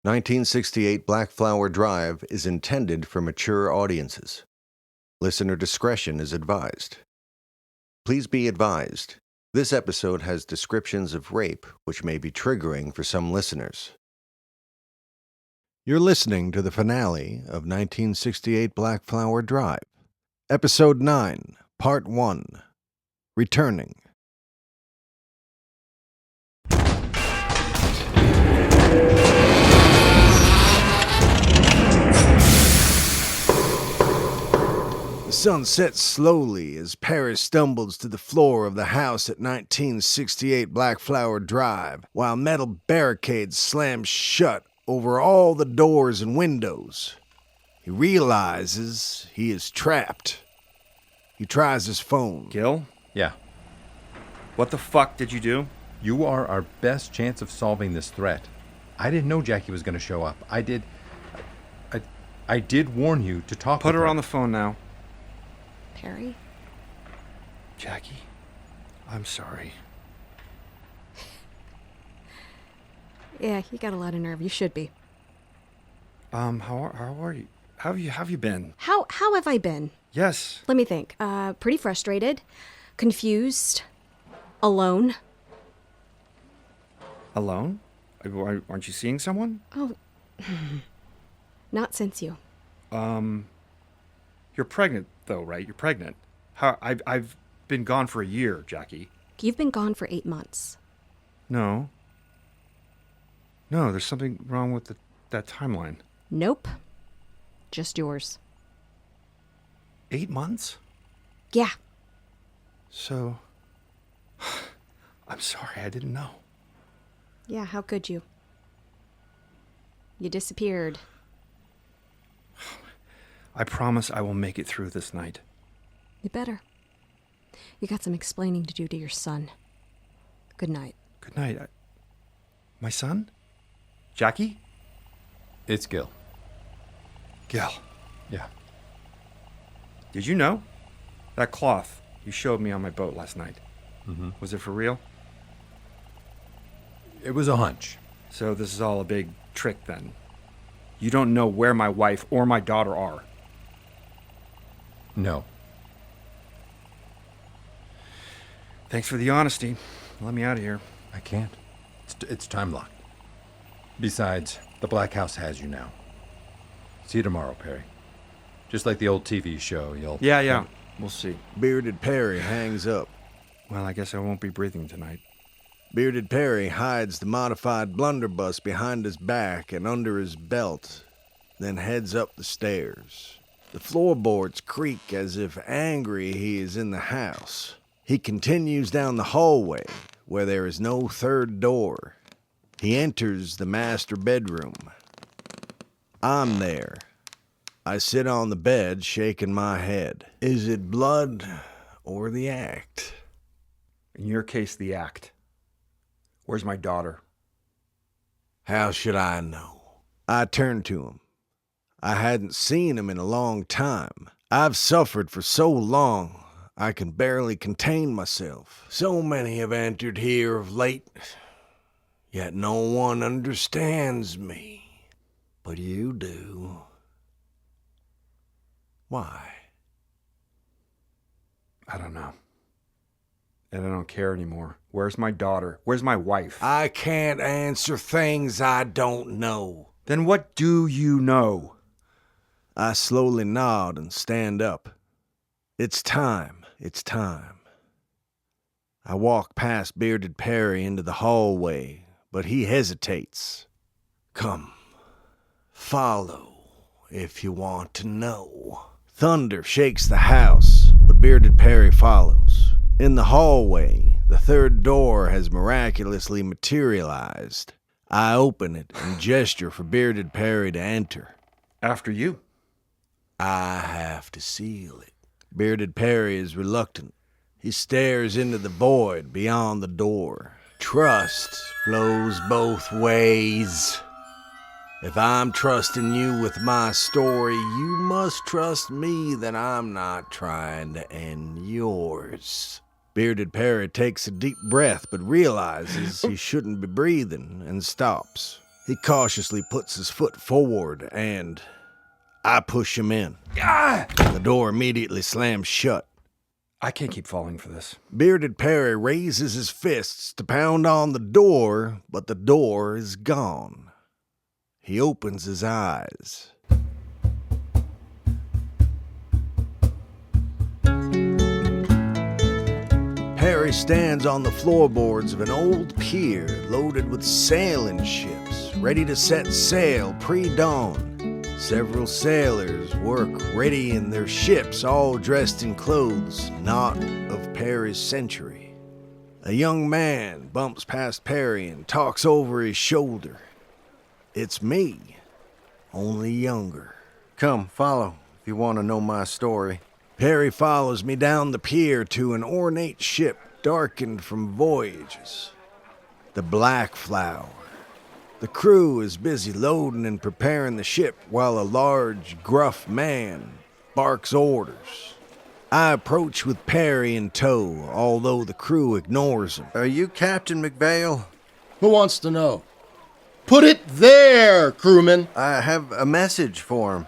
1968 Blackflower Drive is intended for mature audiences. Listener discretion is advised. Please be advised, this episode has descriptions of rape which may be triggering for some listeners. You're listening to the finale of 1968 Blackflower Drive, Episode 9, Part 1, Returning. The sun sets slowly as Paris stumbles to the floor of the house at 1968 Blackflower Drive, while metal barricades slam shut over all the doors and windows. He realizes he is trapped. He tries his phone. Gil? Yeah. What the fuck did you do? You are our best chance of solving this threat. I didn't know Jackie was going to show up. I did warn you to talk with her. Put her on the phone now. Perry? Jackie, I'm sorry. Yeah, you got a lot of nerve. You should be. How are you? How have you been? How have I been? Yes. Let me think. Pretty frustrated, confused, alone. Alone? Aren't you seeing someone? Oh, not since you. You're pregnant, though, right? You're pregnant. I've been gone for a year, Jackie. You've been gone for 8 months. No, there's something wrong with that timeline. Nope. Just yours. 8 months? Yeah. So, I'm sorry, I didn't know. Yeah, how could you? You disappeared. I promise I will make it through this night. You better. You got some explaining to do to your son. Good night. Good night. My son? Jackie? It's Gil. Gil. Yeah. Did you know? That cloth you showed me on my boat last night. Mm-hmm. Was it for real? It was a hunch. So this is all a big trick then. You don't know where my wife or my daughter are. No. Thanks for the honesty. Let me out of here. I can't. It's time locked. Besides, the Black House has you now. See you tomorrow, Perry. Just like the old TV show, you'll... Yeah. We'll see. Bearded Perry hangs up. Well, I guess I won't be breathing tonight. Bearded Perry hides the modified blunderbuss behind his back and under his belt, then heads up the stairs. The floorboards creak as if angry he is in the house. He continues down the hallway, where there is no third door. He enters the master bedroom. I'm there. I sit on the bed, shaking my head. Is it blood or the act? In your case, the act. Where's my daughter? How should I know? I turned to him. I hadn't seen him in a long time. I've suffered for so long, I can barely contain myself. So many have entered here of late, yet no one understands me. But you do. Why? I don't know. And I don't care anymore. Where's my daughter? Where's my wife? I can't answer things I don't know. Then what do you know? I slowly nod and stand up. It's time. I walk past Bearded Perry into the hallway, but he hesitates. Come, follow if you want to know. Thunder shakes the house, but Bearded Perry follows. In the hallway, the third door has miraculously materialized. I open it and gesture for Bearded Perry to enter. After you. I have to seal it. Bearded Perry is reluctant. He stares into the void beyond the door. Trust flows both ways. If I'm trusting you with my story, you must trust me that I'm not trying to end yours. Bearded Perry takes a deep breath but realizes he shouldn't be breathing and stops. He cautiously puts his foot forward, and I push him in. Ah! The door immediately slams shut. I can't keep falling for this. Bearded Perry raises his fists to pound on the door, but the door is gone. He opens his eyes. Perry stands on the floorboards of an old pier loaded with sailing ships, ready to set sail pre-dawn. Several sailors work ready in their ships, all dressed in clothes not of Perry's century. A young man bumps past Perry and talks over his shoulder. It's me, only younger. Come, follow, if you want to know my story. Perry follows me down the pier to an ornate ship darkened from voyages. The Blackflower. The crew is busy loading and preparing the ship while a large, gruff man barks orders. I approach with Perry in tow, although the crew ignores him. Are you Captain McVale? Who wants to know? Put it there, crewman. I have a message for him.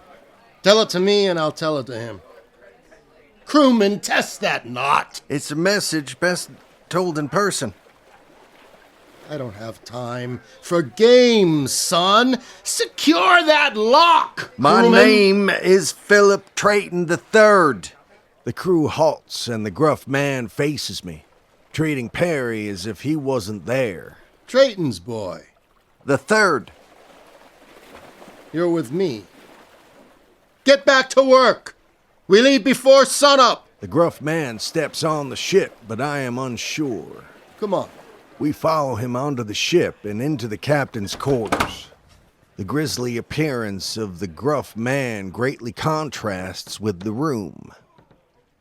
Tell it to me and I'll tell it to him. Crewman, test that knot. It's a message best told in person. I don't have time for games, son. Secure that lock, My crewman. name is Philip Trayton III. The crew halts and the gruff man faces me, treating Perry as if he wasn't there. Trayton's boy. The third. You're with me. Get back to work. We leave before sunup. The gruff man steps on the ship, but I am unsure. Come on. We follow him onto the ship and into the captain's quarters. The grisly appearance of the gruff man greatly contrasts with the room.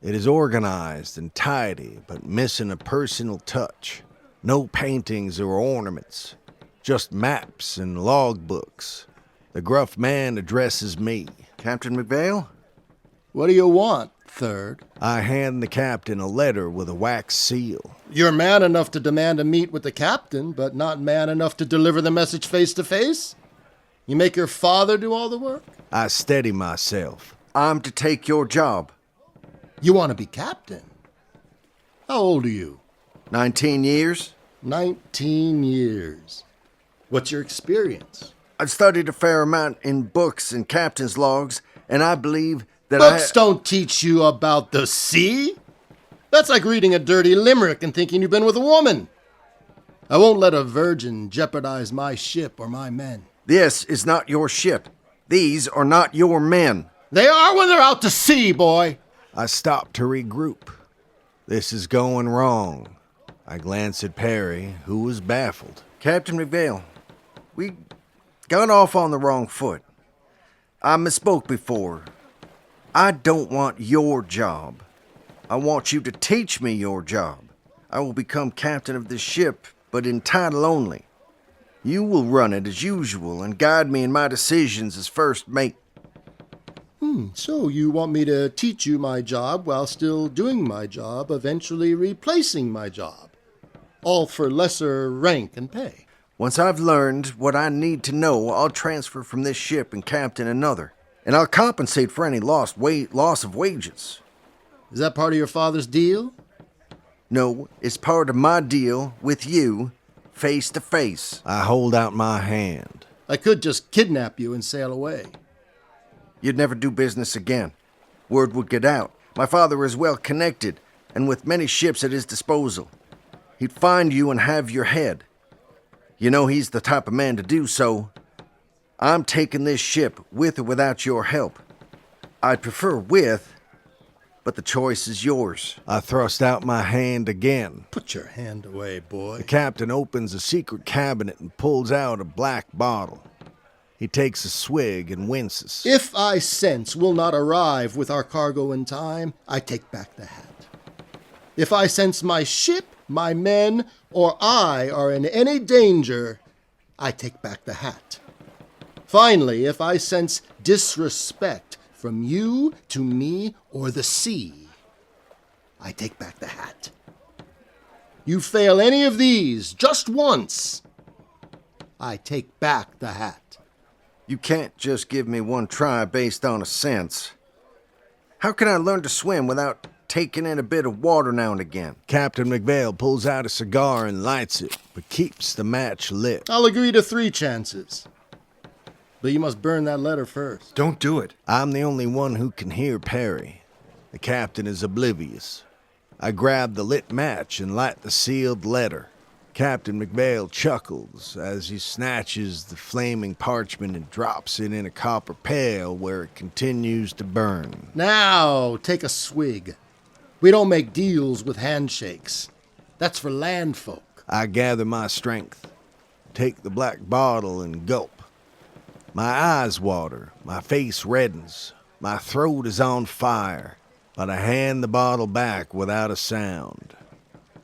It is organized and tidy, but missing a personal touch. No paintings or ornaments, just maps and logbooks. The gruff man addresses me. Captain McVale? What do you want, third? I hand the captain a letter with a wax seal. You're man enough to demand a meet with the captain, but not man enough to deliver the message face to face? You make your father do all the work? I steady myself. I'm to take your job. You want to be captain? How old are you? 19 years? 19 years. What's your experience? I've studied a fair amount in books and captain's logs, and I believe that Books don't teach you about the sea. That's like reading a dirty limerick and thinking you've been with a woman. I won't let a virgin jeopardize my ship or my men. This is not your ship. These are not your men. They are when they're out to sea, boy. I stop to regroup. This is going wrong. I glance at Perry, who was baffled. Captain McVale, we got off on the wrong foot. I misspoke before. I don't want your job. I want you to teach me your job. I will become captain of this ship, but in title only. You will run it as usual and guide me in my decisions as first mate. So you want me to teach you my job while still doing my job, eventually replacing my job. All for lesser rank and pay. Once I've learned what I need to know, I'll transfer from this ship and captain another. And I'll compensate for any loss of wages. Is that part of your father's deal? No, it's part of my deal with you, face to face. I hold out my hand. I could just kidnap you and sail away. You'd never do business again. Word would get out. My father is well connected, and with many ships at his disposal. He'd find you and have your head. You know he's the type of man to do so. I'm taking this ship with or without your help. I'd prefer with, but the choice is yours. I thrust out my hand again. Put your hand away, boy. The captain opens a secret cabinet and pulls out a black bottle. He takes a swig and winces. If I sense we'll not arrive with our cargo in time, I take back the hat. If I sense my ship, my men, or I are in any danger, I take back the hat. Finally, if I sense disrespect from you to me or the sea, I take back the hat. You fail any of these just once, I take back the hat. You can't just give me one try based on a sense. How can I learn to swim without taking in a bit of water now and again? Captain McVale pulls out a cigar and lights it, but keeps the match lit. I'll agree to 3 chances. But you must burn that letter first. Don't do it. I'm the only one who can hear Perry. The captain is oblivious. I grab the lit match and light the sealed letter. Captain McVale chuckles as he snatches the flaming parchment and drops it in a copper pail where it continues to burn. Now, take a swig. We don't make deals with handshakes. That's for land folk. I gather my strength, take the black bottle and gulp. My eyes water, my face reddens, my throat is on fire, but I hand the bottle back without a sound.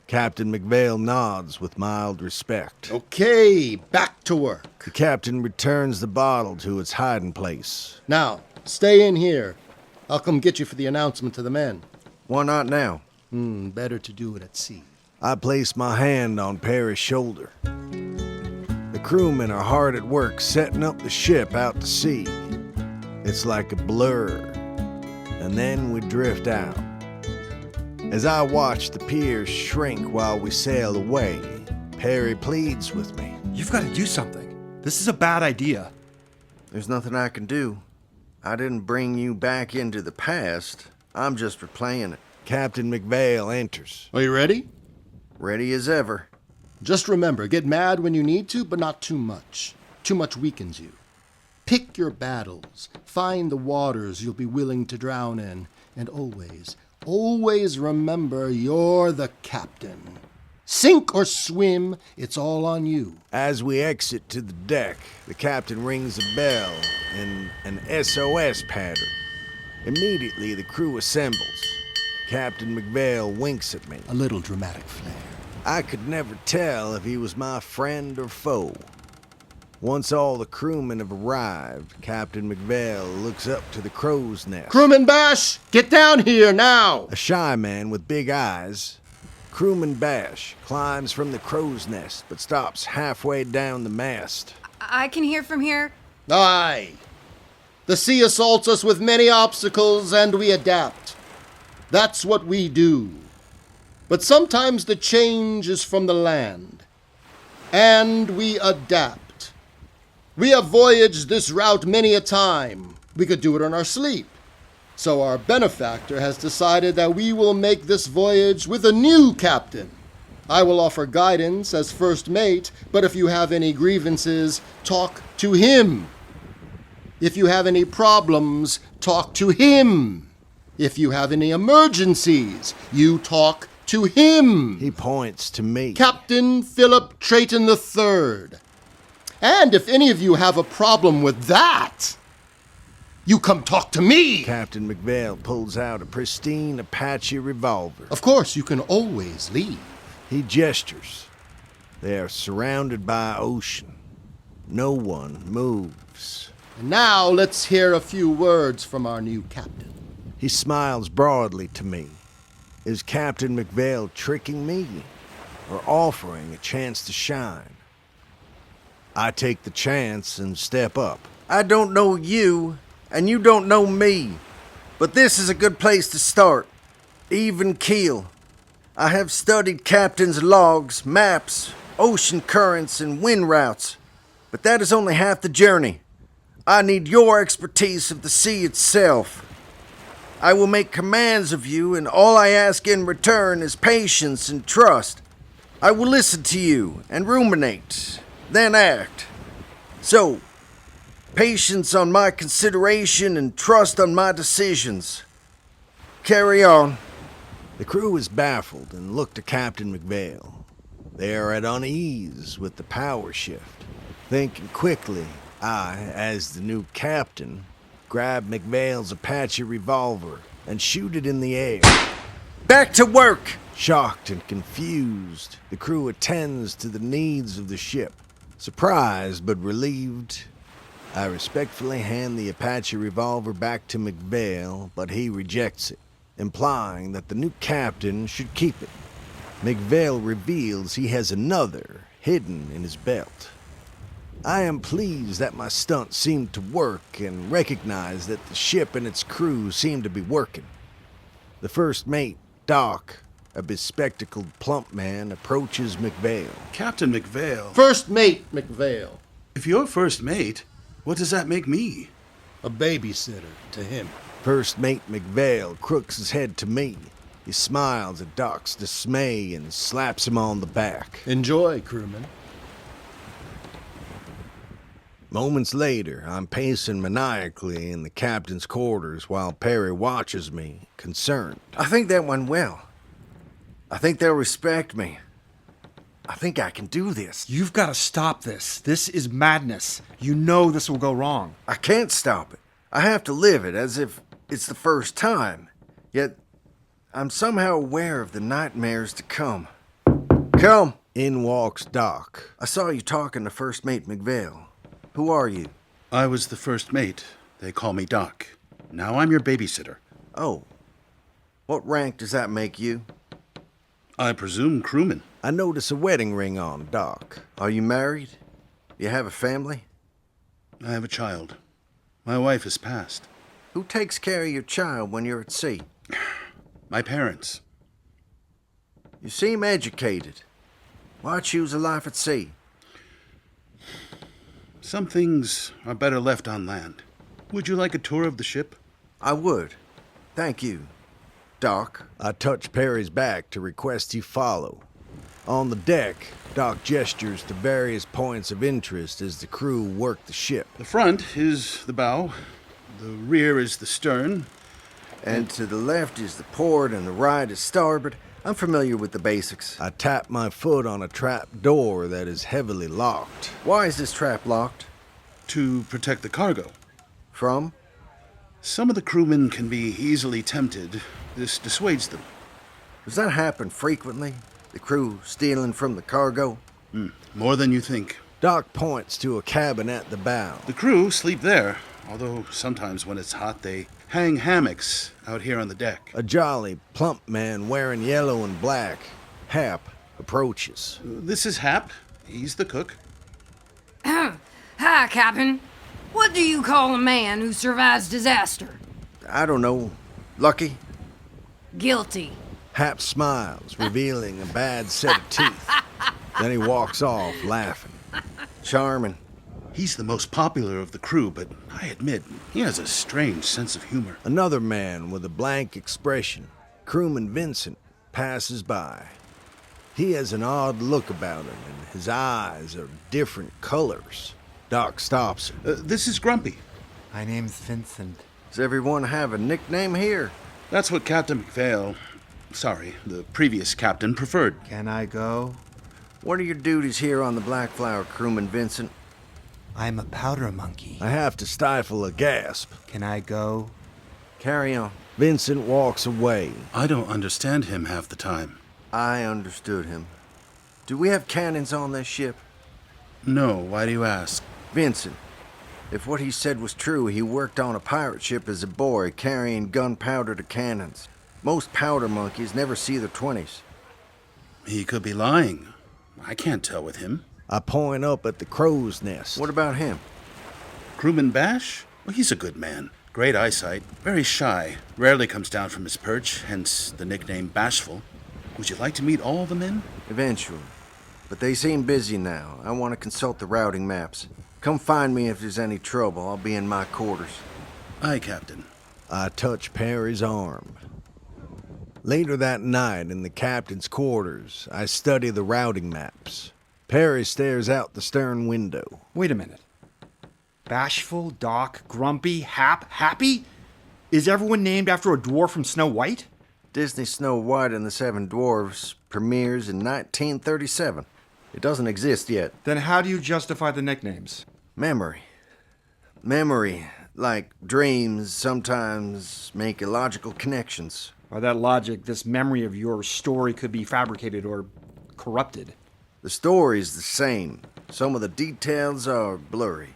Captain McVale nods with mild respect. Okay, back to work. The captain returns the bottle to its hiding place. Now, stay in here. I'll come get you for the announcement to the men. Why not now? Better to do it at sea. I place my hand on Perry's shoulder. The crewmen are hard at work setting up the ship out to sea. It's like a blur. And then we drift out. As I watch the piers shrink while we sail away, Perry pleads with me. You've got to do something. This is a bad idea. There's nothing I can do. I didn't bring you back into the past. I'm just replaying it. Captain McVale enters. Are you ready? Ready as ever. Just remember, get mad when you need to, but not too much. Too much weakens you. Pick your battles. Find the waters you'll be willing to drown in. And always remember you're the captain. Sink or swim, it's all on you. As we exit to the deck, the captain rings a bell in an SOS pattern. Immediately, the crew assembles. Captain McVale winks at me. A little dramatic flair. I could never tell if he was my friend or foe. Once all the crewmen have arrived, Captain McVale looks up to the crow's nest. Crewman Bash, get down here now! A shy man with big eyes, Crewman Bash, climbs from the crow's nest but stops halfway down the mast. I can hear from here. Aye. The sea assaults us with many obstacles and we adapt. That's what we do. But sometimes the change is from the land. And we adapt. We have voyaged this route many a time. We could do it in our sleep. So our benefactor has decided that we will make this voyage with a new captain. I will offer guidance as first mate, but if you have any grievances, talk to him. If you have any problems, talk to him. If you have any emergencies, you talk to him. He points to me. Captain Philip Trayton III. And if any of you have a problem with that, you come talk to me. Captain McVale pulls out a pristine Apache revolver. Of course, you can always leave. He gestures. They are surrounded by ocean. No one moves. And now let's hear a few words from our new captain. He smiles broadly to me. Is Captain McVale tricking me or offering a chance to shine? I take the chance and step up. I don't know you, and you don't know me, but this is a good place to start. Even keel. I have studied captain's logs, maps, ocean currents, and wind routes, but that is only half the journey. I need your expertise of the sea itself. I will make commands of you, and all I ask in return is patience and trust. I will listen to you and ruminate, then act. So, patience on my consideration and trust on my decisions. Carry on. The crew is baffled and look to Captain McVale. They are at unease with the power shift. Thinking quickly, I, as the new captain, grab McVale's Apache revolver and shoot it in the air. Back to work! Shocked and confused, the crew attends to the needs of the ship. Surprised but relieved, I respectfully hand the Apache revolver back to McVale, but he rejects it, implying that the new captain should keep it. McVale reveals he has another hidden in his belt. I am pleased that my stunt seemed to work and recognize that the ship and its crew seemed to be working. The first mate, Doc, a bespectacled plump man, approaches McVale. Captain McVale. First mate McVale. If you're first mate, what does that make me? A babysitter to him. First mate McVale crooks his head to me. He smiles at Doc's dismay and slaps him on the back. Enjoy, crewman. Moments later, I'm pacing maniacally in the captain's quarters while Perry watches me, concerned. I think that went well. I think they'll respect me. I think I can do this. You've got to stop this. This is madness. You know this will go wrong. I can't stop it. I have to live it as if it's the first time. Yet, I'm somehow aware of the nightmares to come. Come! In walks Doc. I saw you talking to First Mate McVale. Who are you? I was the first mate. They call me Doc. Now I'm your babysitter. Oh. What rank does that make you? I presume crewman. I notice a wedding ring on Doc. Are you married? You have a family? I have a child. My wife has passed. Who takes care of your child when you're at sea? My parents. You seem educated. Why choose a life at sea? Some things are better left on land. Would you like a tour of the ship? I would. Thank you, Doc. I touch Perry's back to request he follow. On the deck, Doc gestures to various points of interest as the crew work the ship. The front is the bow. The rear is the stern. And to the left is the port and the right is starboard. I'm familiar with the basics. I tap my foot on a trap door that is heavily locked. Why is this trap locked? To protect the cargo. From? Some of the crewmen can be easily tempted. This dissuades them. Does that happen frequently? The crew stealing from the cargo? More than you think. Doc points to a cabin at the bow. The crew sleep there, although sometimes when it's hot they hang hammocks out here on the deck. A jolly, plump man wearing yellow and black, Hap, approaches. This is Hap. He's the cook. Hi, Captain. What do you call a man who survives disaster? I don't know. Lucky? Guilty. Hap smiles, revealing a bad set of teeth. Then he walks off, laughing. Charming. He's the most popular of the crew, but I admit, he has a strange sense of humor. Another man with a blank expression, crewman Vincent, passes by. He has an odd look about him, and his eyes are different colors. Doc stops him. This is Grumpy. My name's Vincent. Does everyone have a nickname here? That's what Captain McVale, the previous captain, preferred. Can I go? What are your duties here on the Blackflower, crewman Vincent? I'm a powder monkey. I have to stifle a gasp. Can I go? Carry on. Vincent walks away. I don't understand him half the time. I understood him. Do we have cannons on this ship? No, why do you ask? Vincent, if what he said was true, he worked on a pirate ship as a boy, carrying gunpowder to cannons. Most powder monkeys never see their 20s. He could be lying. I can't tell with him. I point up at the crow's nest. What about him? Crewman Bash? Well, he's a good man. Great eyesight. Very shy. Rarely comes down from his perch, hence the nickname Bashful. Would you like to meet all the men? Eventually. But they seem busy now. I want to consult the routing maps. Come find me if there's any trouble. I'll be in my quarters. Aye, Captain. I touch Perry's arm. Later that night, in the captain's quarters, I study the routing maps. Perry stares out the stern window. Wait a minute. Bashful, Doc, Grumpy, Hap, Happy? Is everyone named after a dwarf from Snow White? Disney's Snow White and the Seven Dwarfs premieres in 1937. It doesn't exist yet. Then how do you justify the nicknames? Memory. Memory, like dreams, sometimes make illogical connections. By that logic, this memory of your story could be fabricated or corrupted. The story's the same. Some of the details are blurry.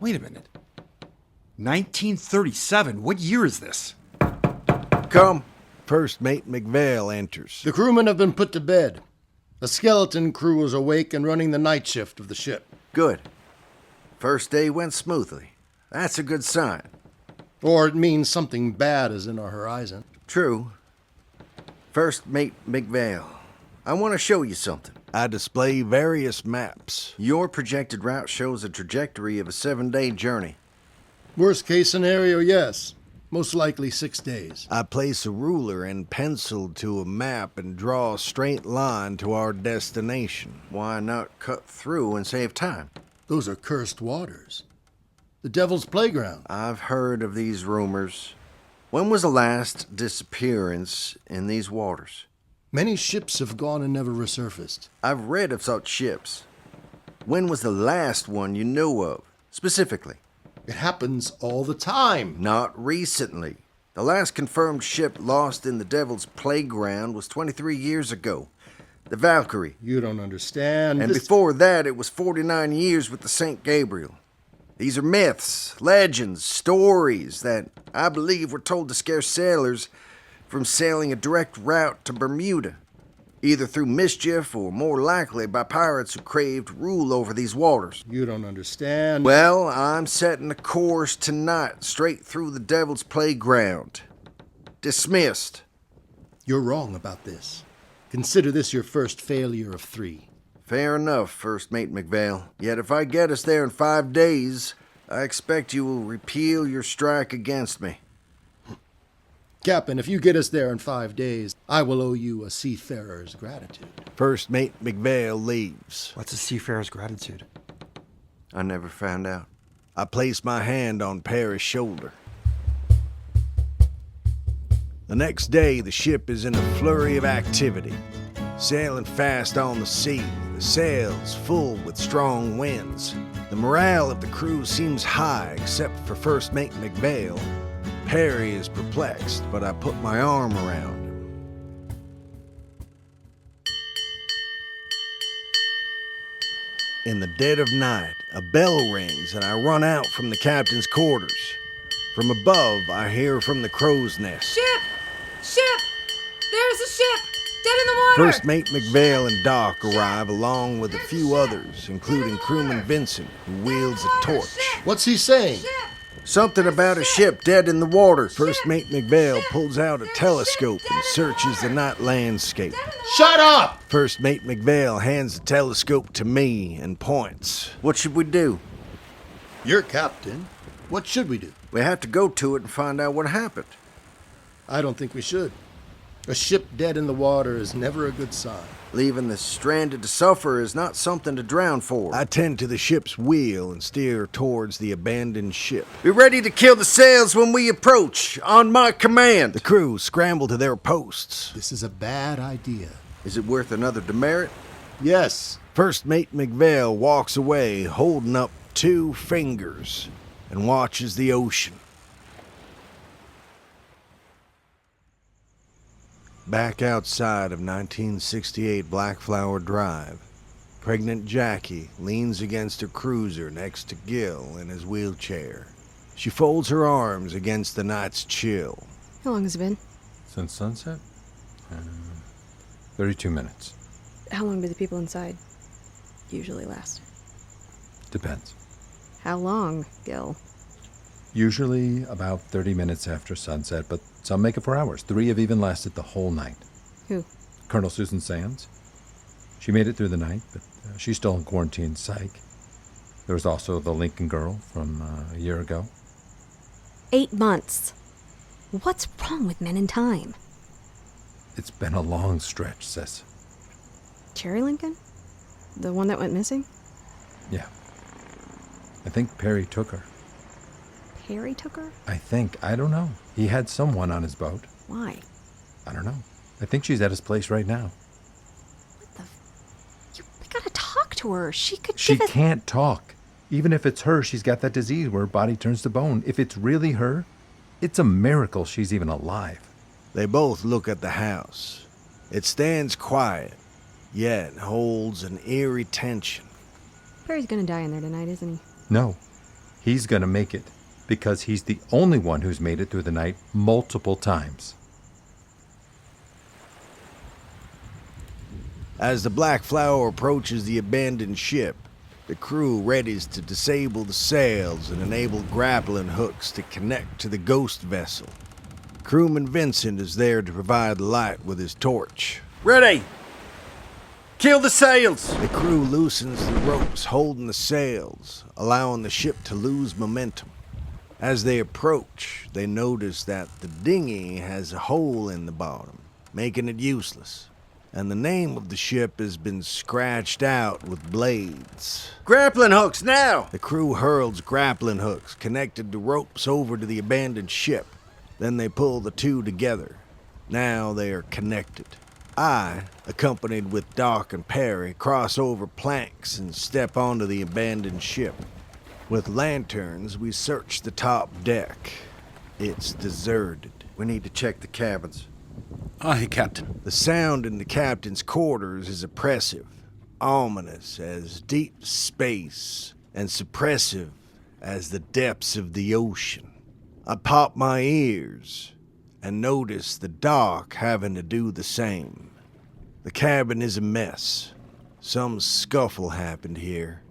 Wait a minute. 1937? What year is this? Come. First Mate McVale enters. The crewmen have been put to bed. The skeleton crew is awake and running the night shift of the ship. Good. First day went smoothly. That's a good sign. Or it means something bad is in our horizon. True. First Mate McVale, I want to show you something. I display various maps. Your projected route shows a trajectory of a 7-day journey. Worst case scenario, yes. Most likely 6 days. I place a ruler and pencil to a map and draw a straight line to our destination. Why not cut through and save time? Those are cursed waters. The Devil's Playground. I've heard of these rumors. When was the last disappearance in these waters? Many ships have gone and never resurfaced. I've read of such ships. When was the last one you knew of, specifically? It happens all the time. Not recently. The last confirmed ship lost in the Devil's Playground was 23 years ago. The Valkyrie. You don't understand. And before that, it was 49 years with the St. Gabriel. These are myths, legends, stories that I believe were told to scare sailors from sailing a direct route to Bermuda, either through mischief or more likely by pirates who craved rule over these waters. You don't understand. Well, I'm setting a course tonight straight through the Devil's Playground. Dismissed. You're wrong about this. Consider this your first failure of 3. Fair enough, First Mate McVale. Yet if I get us there in 5 days, I expect you will repeal your strike against me. Captain, if you get us there in 5 days, I will owe you a seafarer's gratitude. First Mate McVale leaves. What's a seafarer's gratitude? I never found out. I place my hand on Perry's shoulder. The next day, the ship is in a flurry of activity. Sailing fast on the sea, the sails full with strong winds. The morale of the crew seems high, except for First Mate McVale. Perry is perplexed, but I put my arm around him. In the dead of night, a bell rings and I run out from the captain's quarters. From above, I hear from the crow's nest. Ship! Ship! There's a ship! Dead in the water! First Mate McVale and Doc arrive along with a few others, including crewman Vincent, who wields a torch. What's he saying? Something about a ship dead in the water. First Mate McVale pulls out a telescope and searches the night landscape. Shut up! First Mate McVale hands the telescope to me and points. What should we do? You're captain. What should we do? We have to go to it and find out what happened. I don't think we should. A ship dead in the water is never a good sign. Leaving the stranded to suffer is not something to drown for. I tend to the ship's wheel and steer towards the abandoned ship. Be ready to kill the sails when we approach, on my command. The crew scramble to their posts. This is a bad idea. Is it worth another demerit? Yes. First Mate McVale walks away holding up 2 fingers and watches the ocean. Back outside of 1968 Blackflower Drive, pregnant Jackie leans against her cruiser next to Gil in his wheelchair. She folds her arms against the night's chill. How long has it been? Since sunset? 32 minutes. How long do the people inside usually last? Depends. How long, Gil? Usually about 30 minutes after sunset, but some make it 4 hours. 3 have even lasted the whole night. Who? Colonel Susan Sands. She made it through the night, but she's still in quarantine, psych. There was also the Lincoln girl from a year ago. 8 months. What's wrong with men in time? It's been a long stretch, sis. Cherry Lincoln? The one that went missing? Yeah. I think Perry took her. Perry took her? I think. I don't know. He had someone on his boat. Why? I don't know. I think she's at his place right now. We gotta talk to her. She could She give us... can't talk. Even if it's her, she's got that disease where her body turns to bone. If it's really her, it's a miracle she's even alive. They both look at the house. It stands quiet, yet holds an eerie tension. Perry's gonna die in there tonight, isn't he? No, he's gonna make it because he's the only one who's made it through the night multiple times. As the Blackflower approaches the abandoned ship, The crew readies to disable the sails and enable grappling hooks to connect to the ghost vessel. Crewman Vincent is there to provide light with his torch. Ready! Kill the sails! The crew loosens the ropes holding the sails, allowing the ship to lose momentum. As they approach, they notice that the dinghy has a hole in the bottom, making it useless, and the name of the ship has been scratched out with blades. Grappling hooks, now! The crew hurls grappling hooks connected to ropes over to the abandoned ship. Then they pull the two together. Now they are connected. I, accompanied with Doc and Perry, cross over planks and step onto the abandoned ship. With lanterns, we search the top deck. It's deserted. We need to check the cabins. Aye, Captain. The sound in the captain's quarters is oppressive, ominous as deep space, and suppressive as the depths of the ocean. I pop my ears and notice the dock having to do the same. The cabin is a mess. Some scuffle happened here.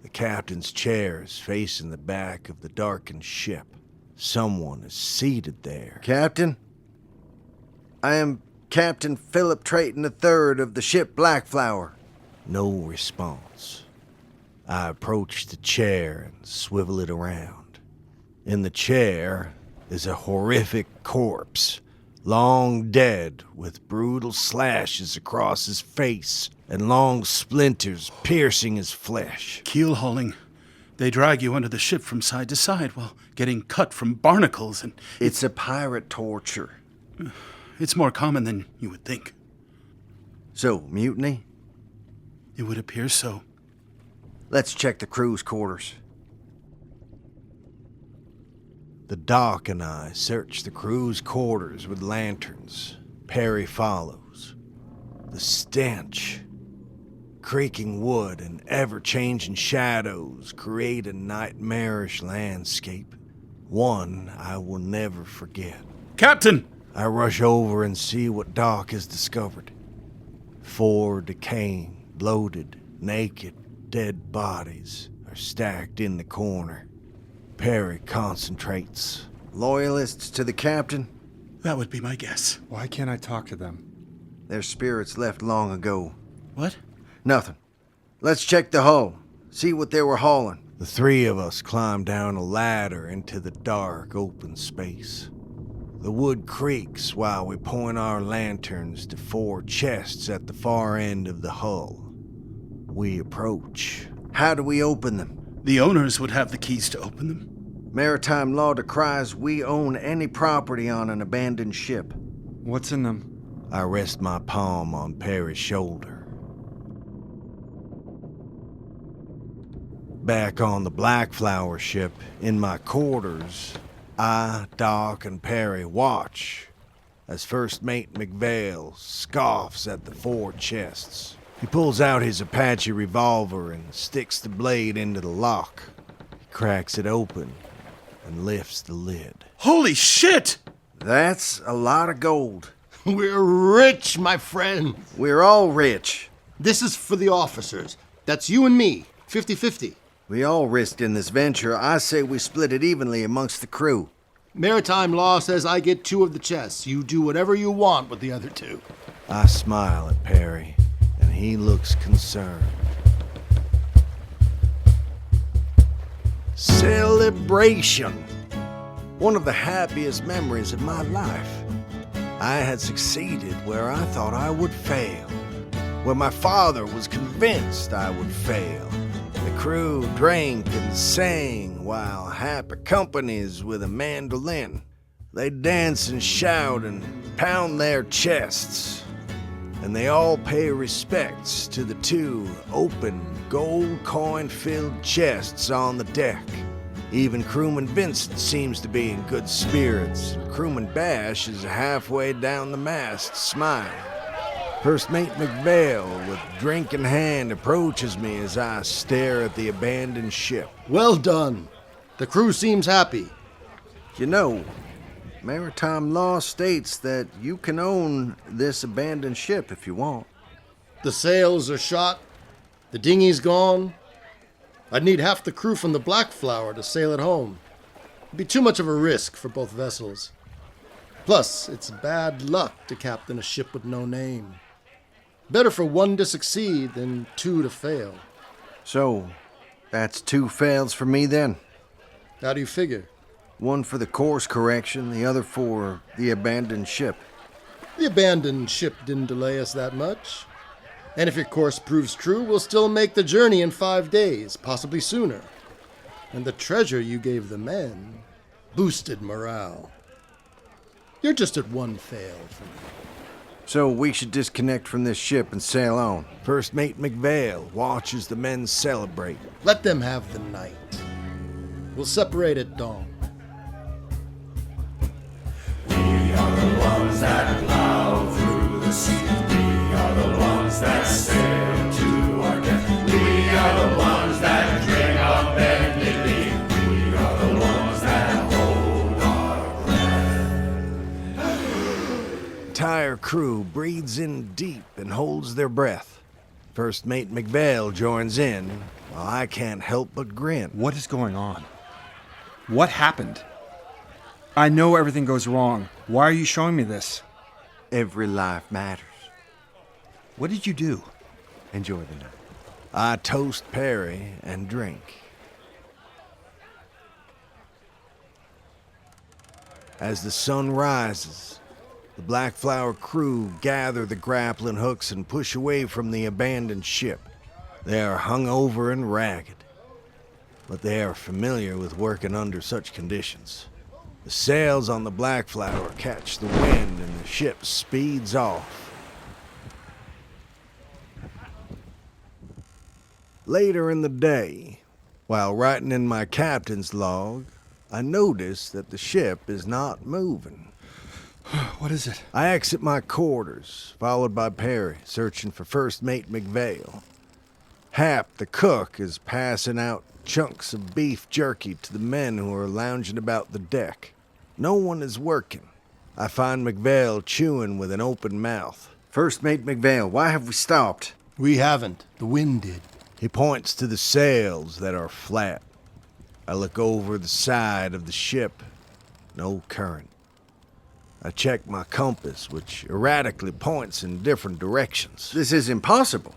The captain's chair is facing the back of the darkened ship. Someone is seated there. Captain? I am Captain Philip Trayton III of the ship Blackflower. No response. I approach the chair and swivel it around. In the chair is a horrific corpse, long dead, with brutal slashes across his face and long splinters piercing his flesh. Keel hauling. They drag you under the ship from side to side while getting cut from barnacles, and It's a pirate torture. it's more common than you would think. So, mutiny? It would appear so. Let's check the crew's quarters. The doc and I search the crew's quarters with lanterns. Perry follows. The stench, creaking wood and ever-changing shadows create a nightmarish landscape. One I will never forget. Captain! I rush over and see what Doc has discovered. 4 decaying, bloated, naked, dead bodies are stacked in the corner. Perry concentrates. Loyalists to the captain? That would be my guess. Why can't I talk to them? Their spirits left long ago. What? Nothing. Let's check the hull. See what they were hauling. The 3 of us climb down a ladder into the dark, open space. The wood creaks while we point our lanterns to 4 chests at the far end of the hull. We approach. How do we open them? The owners would have the keys to open them. Maritime law decries we own any property on an abandoned ship. What's in them? I rest my palm on Perry's shoulder. Back on the Blackflower ship, in my quarters, I, Doc, and Perry watch as First Mate McVale scoffs at the 4 chests. He pulls out his Apache revolver and sticks the blade into the lock. He cracks it open and lifts the lid. Holy shit! That's a lot of gold. We're rich, my friend. We're all rich. This is for the officers. That's you and me, 50-50. We all risked in this venture. I say we split it evenly amongst the crew. Maritime law says I get 2 of the chests. You do whatever you want with the other 2. I smile at Perry, and he looks concerned. Celebration! One of the happiest memories of my life. I had succeeded where I thought I would fail, where my father was convinced I would fail. The crew drank and sang while happy companies with a mandolin. They dance and shout and pound their chests. And they all pay respects to the 2 open, gold coin-filled chests on the deck. Even Crewman Vincent seems to be in good spirits, and Crewman Bash is halfway down the mast, smiling. First Mate McVale, with drink in hand, approaches me as I stare at the abandoned ship. Well done. The crew seems happy. You know, maritime law states that you can own this abandoned ship if you want. The sails are shot. The dinghy's gone. I'd need half the crew from the Blackflower to sail it home. It'd be too much of a risk for both vessels. Plus, it's bad luck to captain a ship with no name. Better for one to succeed than two to fail. So, that's 2 fails for me then? How do you figure? One for the course correction, the other for the abandoned ship. The abandoned ship didn't delay us that much. And if your course proves true, we'll still make the journey in 5 days, possibly sooner. And the treasure you gave the men boosted morale. You're just at 1 fail for me. So we should disconnect from this ship and sail on. First Mate McVale watches the men celebrate. Let them have the night. We'll separate at dawn. We are the ones that plow through the sea. We are the ones that sail to our death. We are the ones that drink our bended knee. We are the ones that hold our breath. Entire crew breathes in deep and holds their breath. First Mate McVale joins in, while I can't help but grin. What is going on? What happened? I know everything goes wrong. Why are you showing me this? Every life matters. What did you do? Enjoy the night. I toast Perry and drink. As the sun rises, the Blackflower crew gather the grappling hooks and push away from the abandoned ship. They are hungover and ragged, but they are familiar with working under such conditions. The sails on the Blackflower catch the wind and the ship speeds off. Later in the day, while writing in my captain's log, I notice that the ship is not moving. What is it? I exit my quarters, followed by Perry, searching for First Mate McVale. Hap, the cook, is passing out chunks of beef jerky to the men who are lounging about the deck. No one is working. I find McVale chewing with an open mouth. First Mate McVale, why have we stopped? We haven't. The wind did. He points to the sails that are flat. I look over the side of the ship. No current. I check my compass, which erratically points in different directions. This is impossible.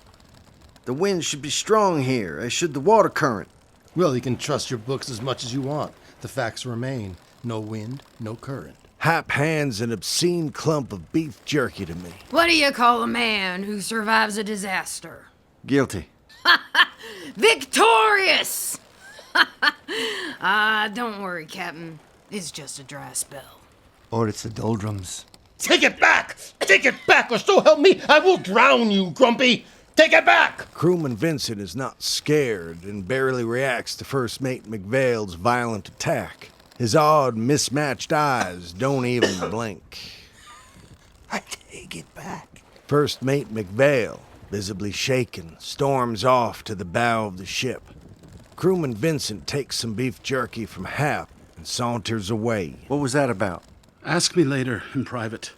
The wind should be strong here, as should the water current. Well, you can trust your books as much as you want. The facts remain. No wind, no current. Hap hands an obscene clump of beef jerky to me. What do you call a man who survives a disaster? Guilty. Victorious! Don't worry, Captain. It's just a dry spell. Or it's the doldrums. Take it back! Take it back, or so help me, I will drown you, Grumpy! Take it back! Crewman Vincent is not scared and barely reacts to First Mate McVale's violent attack. His odd, mismatched eyes don't even blink. I take it back. First Mate McVale, visibly shaken, storms off to the bow of the ship. Crewman Vincent takes some beef jerky from Hap and saunters away. What was that about? Ask me later in private.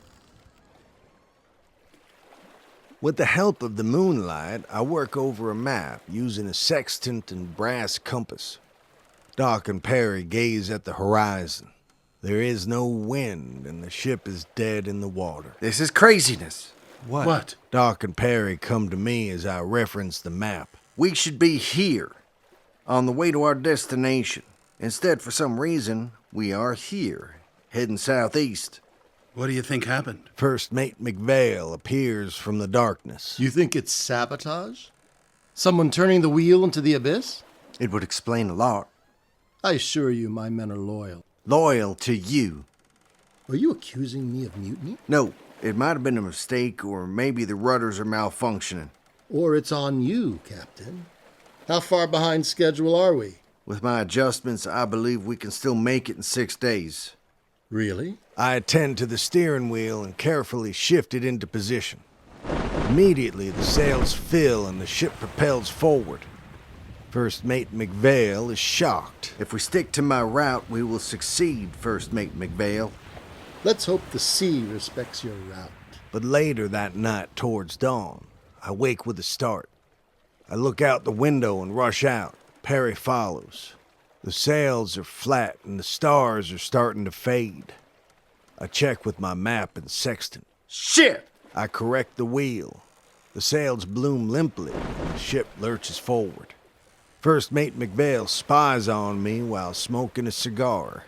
With the help of the moonlight, I work over a map using a sextant and brass compass. Doc and Perry gaze at the horizon. There is no wind, and the ship is dead in the water. This is craziness. What? Doc and Perry come to me as I reference the map. We should be here, on the way to our destination. Instead, for some reason, we are here, heading southeast. What do you think happened? First Mate McVale appears from the darkness. You think it's sabotage? Someone turning the wheel into the abyss? It would explain a lot. I assure you my men are loyal. Loyal to you. Are you accusing me of mutiny? No, it might have been a mistake, or maybe the rudders are malfunctioning. Or it's on you, Captain. How far behind schedule are we? With my adjustments, I believe we can still make it in 6 days. Really? I attend to the steering wheel and carefully shift it into position. Immediately, the sails fill and the ship propels forward. First Mate McVale is shocked. If we stick to my route, we will succeed, First Mate McVale. Let's hope the sea respects your route. But later that night, towards dawn, I wake with a start. I look out the window and rush out, Perry follows. The sails are flat and the stars are starting to fade. I check with my map and sextant. Shit! I correct the wheel. The sails bloom limply. The ship lurches forward. First Mate McVale spies on me while smoking a cigar.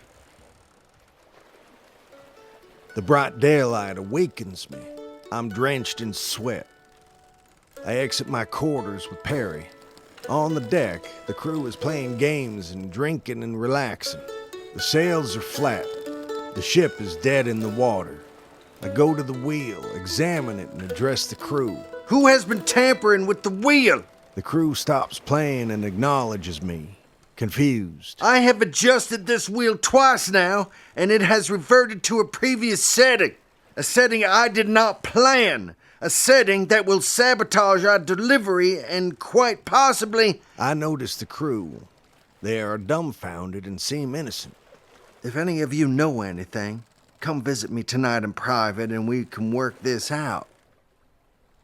The bright daylight awakens me. I'm drenched in sweat. I exit my quarters with Perry. On the deck, the crew is playing games and drinking and relaxing. The sails are flat. The ship is dead in the water. I go to the wheel, examine it, and address the crew. Who has been tampering with the wheel? The crew stops playing and acknowledges me, confused. I have adjusted this wheel twice now, and it has reverted to a previous setting. A setting I did not plan. A setting that will sabotage our delivery and quite possibly... I notice the crew. They are dumbfounded and seem innocent. If any of you know anything, come visit me tonight in private and we can work this out.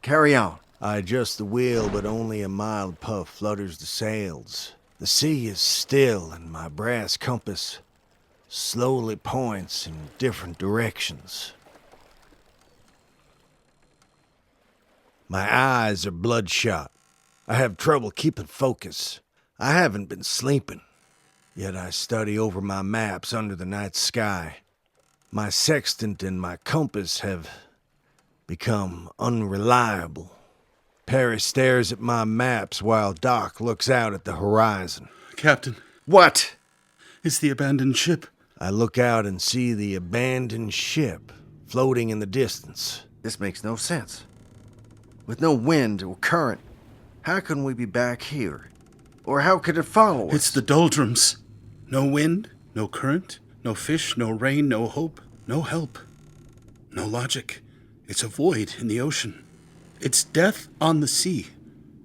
Carry on. I adjust the wheel, but only a mild puff flutters the sails. The sea is still, and my brass compass slowly points in different directions. My eyes are bloodshot. I have trouble keeping focus. I haven't been sleeping, yet I study over my maps under the night sky. My sextant and my compass have become unreliable. Perry stares at my maps while Doc looks out at the horizon. Captain. What? It's the abandoned ship. I look out and see the abandoned ship floating in the distance. This makes no sense. With no wind or current, how can we be back here? Or how could it follow us? It's the doldrums. No wind, no current, no fish, no rain, no hope, no help, no logic. It's a void in the ocean. It's death on the sea.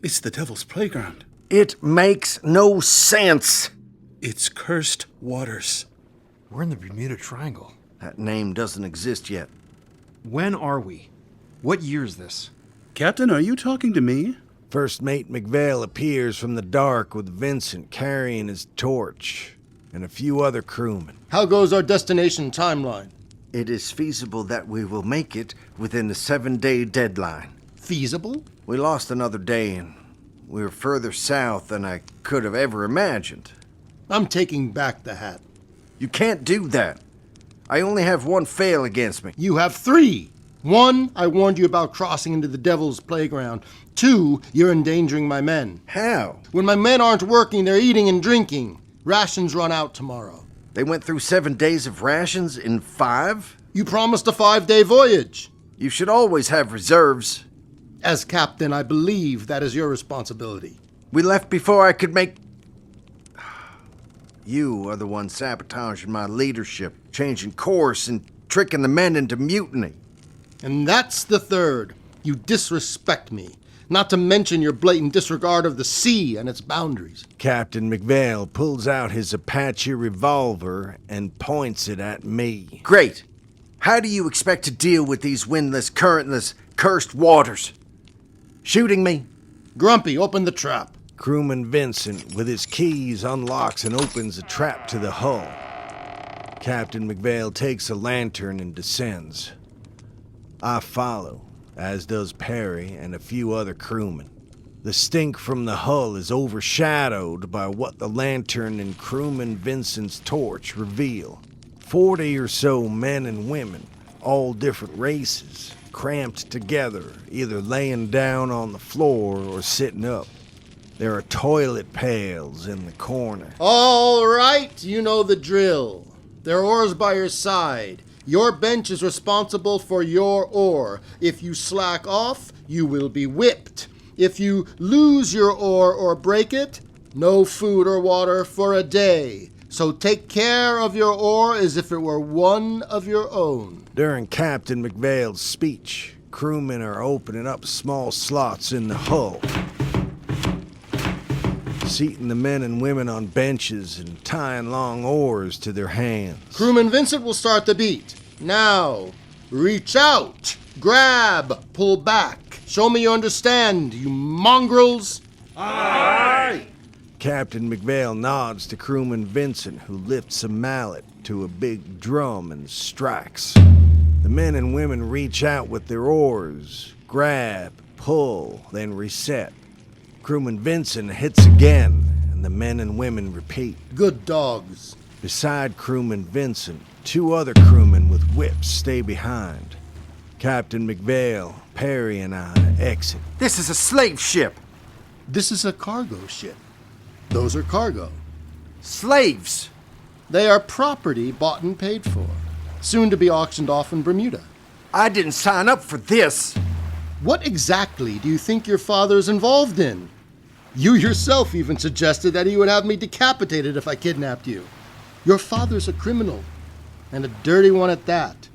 It's the devil's playground. It makes no sense. It's cursed waters. We're in the Bermuda Triangle. That name doesn't exist yet. When are we? What year is this? Captain, are you talking to me? First Mate McVale appears from the dark with Vincent carrying his torch and a few other crewmen. How goes our destination timeline? It is feasible that we will make it within the 7-day deadline. Feasible? We lost another day and we were further south than I could have ever imagined. I'm taking back the hat. You can't do that. I only have one fail against me. You have 3. 1, I warned you about crossing into the devil's playground. 2, you're endangering my men. How? When my men aren't working, they're eating and drinking. Rations run out tomorrow. They went through 7 days of rations in 5? You promised a 5-day voyage. You should always have reserves. As captain, I believe that is your responsibility. We left before I could make... You are the one sabotaging my leadership, changing course and tricking the men into mutiny. And that's the 3rd. You disrespect me. Not to mention your blatant disregard of the sea and its boundaries. Captain McVale pulls out his Apache revolver and points it at me. Great. How do you expect to deal with these windless, currentless, cursed waters? Shooting me? Grumpy, open the trap. Crewman Vincent, with his keys, unlocks and opens a trap to the hull. Captain McVale takes a lantern and descends. I follow, as does Perry and a few other crewmen. The stink from the hull is overshadowed by what the lantern and crewman Vincent's torch reveal. 40 or so men and women, all different races, cramped together, either laying down on the floor or sitting up. There are toilet pails in the corner. All right, you know the drill. There are oars by your side. Your bench is responsible for your oar. If you slack off, you will be whipped. If you lose your oar or break it, no food or water for a day. So take care of your oar as if it were one of your own. During Captain McVale's speech, crewmen are opening up small slots in the hull, seating the men and women on benches and tying long oars to their hands. Crewman Vincent will start the beat. Now, reach out, grab, pull back. Show me you understand, you mongrels. Aye! Captain McVale nods to crewman Vincent, who lifts a mallet to a big drum and strikes. The men and women reach out with their oars, grab, pull, then reset. Crewman Vincent hits again, and the men and women repeat. Good dogs. Beside crewman Vincent, 2 other crewmen with whips stay behind. Captain McVale, Perry, and I exit. This is a slave ship. This is a cargo ship. Those are cargo. Slaves. They are property bought and paid for, soon to be auctioned off in Bermuda. I didn't sign up for this. What exactly do you think your father's involved in? You yourself even suggested that he would have me decapitated if I kidnapped you. Your father's a criminal, and a dirty one at that.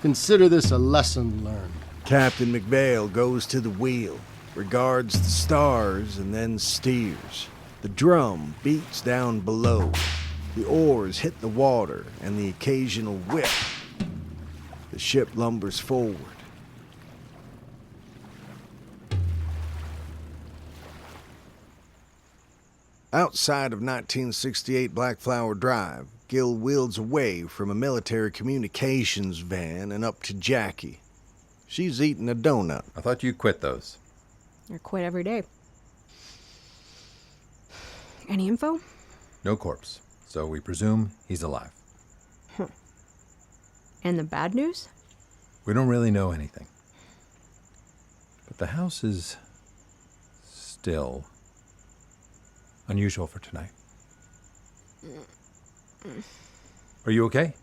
Consider this a lesson learned. Captain McVale goes to the wheel, regards the stars, and then steers. The drum beats down below. The oars hit the water, and the occasional whip. The ship lumbers forward. Outside of 1968 Blackflower Drive, Gil wheels away from a military communications van and up to Jackie. She's eating a donut. I thought you quit those. I quit every day. Any info? No corpse, so we presume he's alive. And the bad news? We don't really know anything. But the house is still unusual for tonight. Are you okay?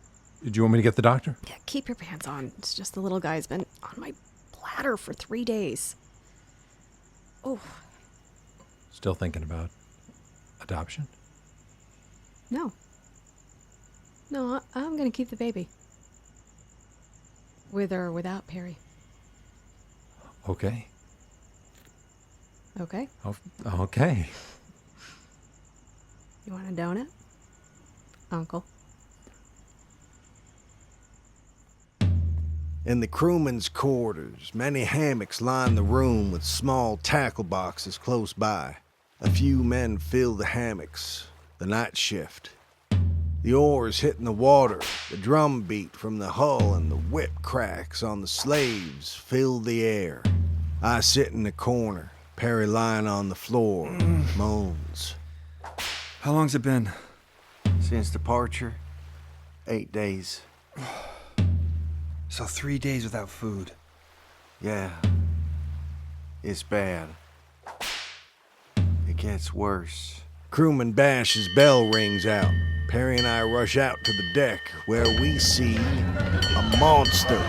Did you want me to get the doctor? Yeah, keep your pants on. It's just the little guy's been on my bladder for 3 days. Oh. Still thinking about adoption? No. No, I'm gonna keep the baby. With or without Perry. Okay. Okay. Oh, okay. You want a donut? Uncle. In the crewmen's quarters, many hammocks line the room with small tackle boxes close by. A few men fill the hammocks. The night shift. The oars hitting the water, the drum beat from the hull, and the whip cracks on the slaves fill the air. I sit in the corner, Perry lying on the floor, moans. How long's it been? Since departure, 8 days. So 3 days without food. Yeah. It's bad. It gets worse. Crewman Bash's bell rings out. Perry and I rush out to the deck, where we see a monster.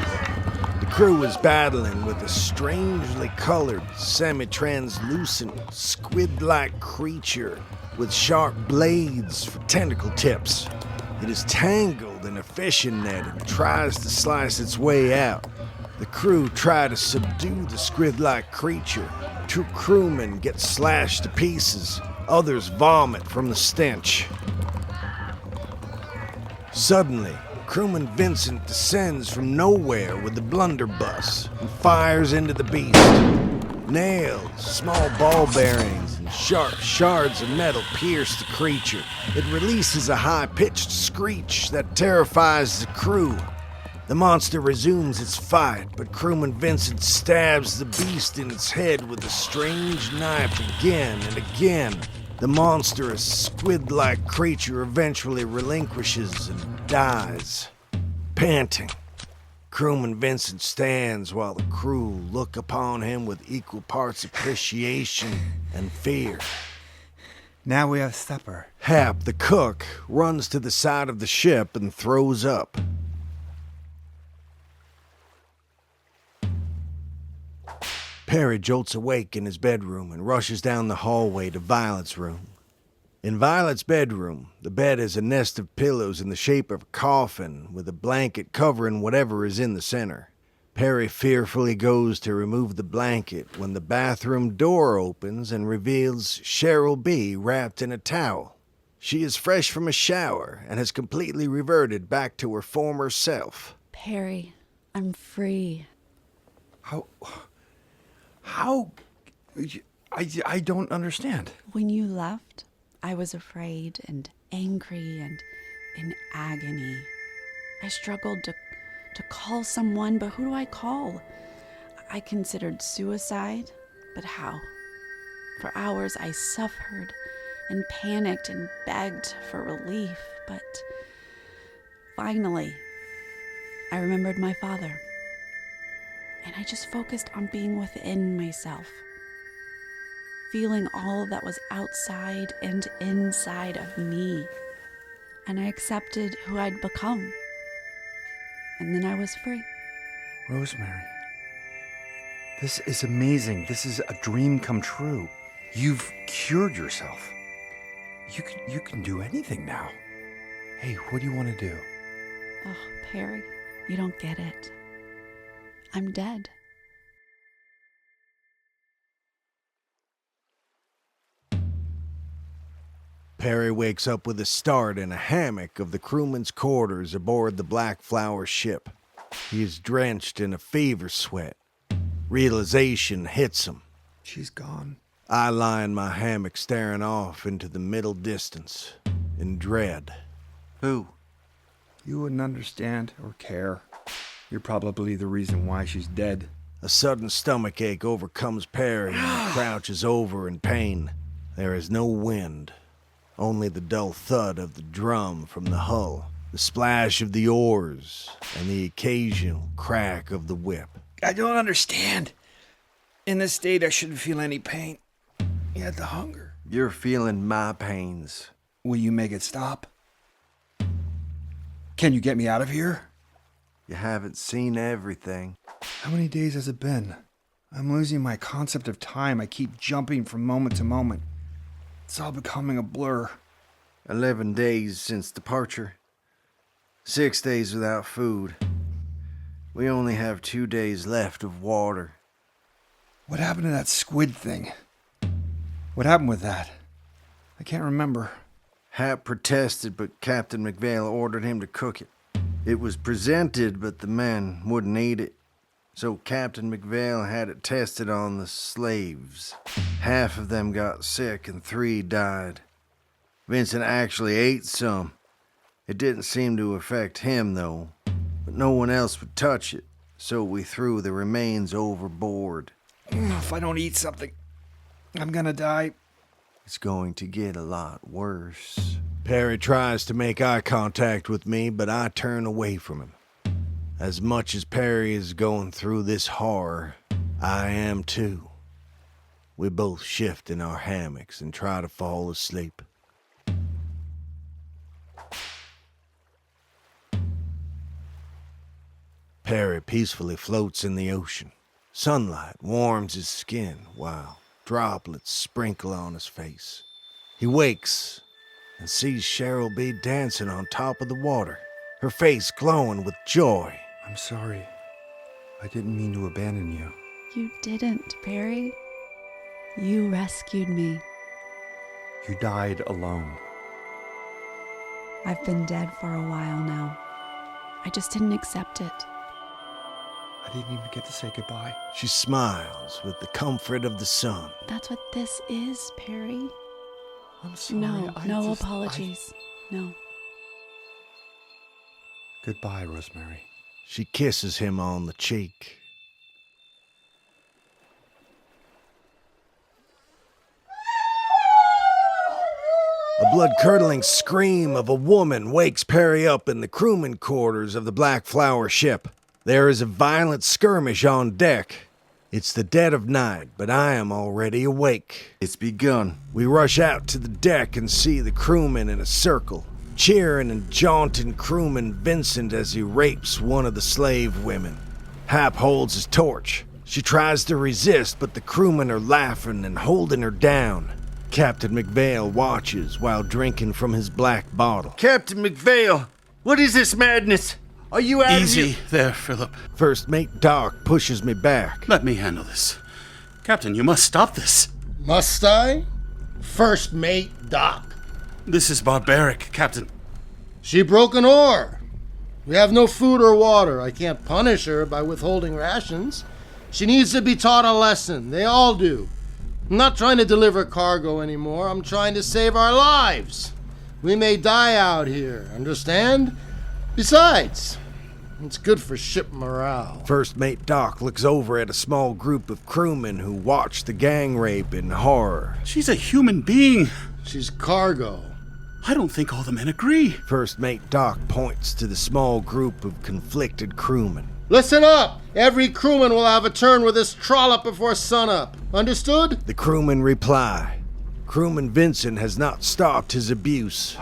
The crew is battling with a strangely colored, semi-translucent, squid-like creature with sharp blades for tentacle tips. It is tangled in a fishing net and tries to slice its way out. The crew try to subdue the squid-like creature. 2 crewmen get slashed to pieces. Others vomit from the stench. Suddenly, crewman Vincent descends from nowhere with the blunderbuss and fires into the beast. Nails, small ball bearings, and sharp shards of metal pierce the creature. It releases a high-pitched screech that terrifies the crew. The monster resumes its fight, but crewman Vincent stabs the beast in its head with a strange knife again and again. The monstrous, squid-like creature eventually relinquishes and dies. Panting, crewman Vincent stands while the crew look upon him with equal parts appreciation and fear. Now we have supper. Hap, the cook, runs to the side of the ship and throws up. Perry jolts awake in his bedroom and rushes down the hallway to Violet's room. In Violet's bedroom, the bed is a nest of pillows in the shape of a coffin with a blanket covering whatever is in the center. Perry fearfully goes to remove the blanket when the bathroom door opens and reveals Cheryl B. wrapped in a towel. She is fresh from a shower and has completely reverted back to her former self. Perry, I'm free. How? I don't understand. When you left, I was afraid and angry and in agony. I struggled to call someone, but who do I call? I considered suicide, but how? For hours I suffered and panicked and begged for relief, but finally, I remembered my father. And I just focused on being within myself, feeling all that was outside and inside of me. And I accepted who I'd become. And then I was free. Rosemary, this is amazing. This is a dream come true. You've cured yourself. You can do anything now. Hey, what do you want to do? Oh, Perry, you don't get it. I'm dead. Perry wakes up with a start in a hammock of the crewman's quarters aboard the Blackflower ship. He is drenched in a fever sweat. Realization hits him. She's gone. I lie in my hammock staring off into the middle distance in dread. Who? You wouldn't understand or care. You're probably the reason why she's dead. A sudden stomachache overcomes Perry and he crouches over in pain. There is no wind, only the dull thud of the drum from the hull, the splash of the oars, and the occasional crack of the whip. I don't understand. In this state, I shouldn't feel any pain. Yet the hunger. You're feeling my pains. Will you make it stop? Can you get me out of here? You haven't seen everything. How many days has it been? I'm losing my concept of time. I keep jumping from moment to moment. It's all becoming a blur. 11 days since departure. 6 days without food. We only have 2 days left of water. What happened to that squid thing? What happened with that? I can't remember. Hap protested, but Captain McVale ordered him to cook it. It was presented, but the men wouldn't eat it. So Captain McVale had it tested on the slaves. Half of them got sick and 3 died. Vincent actually ate some. It didn't seem to affect him, though. But no one else would touch it, so we threw the remains overboard. If I don't eat something, I'm gonna die. It's going to get a lot worse. Perry tries to make eye contact with me, but I turn away from him. As much as Perry is going through this horror, I am too. We both shift in our hammocks and try to fall asleep. Perry peacefully floats in the ocean. Sunlight warms his skin while droplets sprinkle on his face. He wakes and sees Cheryl B dancing on top of the water, her face glowing with joy. I'm sorry. I didn't mean to abandon you. You didn't, Perry. You rescued me. You died alone. I've been dead for a while now. I just didn't accept it. I didn't even get to say goodbye. She smiles with the comfort of the sun. That's what this is, Perry. I'm sorry. No apologies. No. Goodbye, Rosemary. She kisses him on the cheek. A blood-curdling scream of a woman wakes Perry up in the crewman quarters of the Blackflower ship. There is a violent skirmish on deck. It's the dead of night, but I am already awake. It's begun. We rush out to the deck and see the crewmen in a circle, cheering and jaunting crewman Vincent as he rapes one of the slave women. Hap holds his torch. She tries to resist, but the crewmen are laughing and holding her down. Captain McVale watches while drinking from his black bottle. Captain McVale, what is this madness? Are you out Easy of there, Philip. First Mate Doc pushes me back. Let me handle this. Captain, you must stop this. Must I? First Mate Doc. This is barbaric, Captain. She broke an oar. We have no food or water. I can't punish her by withholding rations. She needs to be taught a lesson. They all do. I'm not trying to deliver cargo anymore. I'm trying to save our lives. We may die out here, understand? Besides, it's good for ship morale. First Mate Doc looks over at a small group of crewmen who watch the gang rape in horror. She's a human being. She's cargo. I don't think all the men agree. First Mate Doc points to the small group of conflicted crewmen. Listen up! Every crewman will have a turn with this trollop before sunup. Understood? The crewmen reply. Crewman Vincent has not stopped his abuse.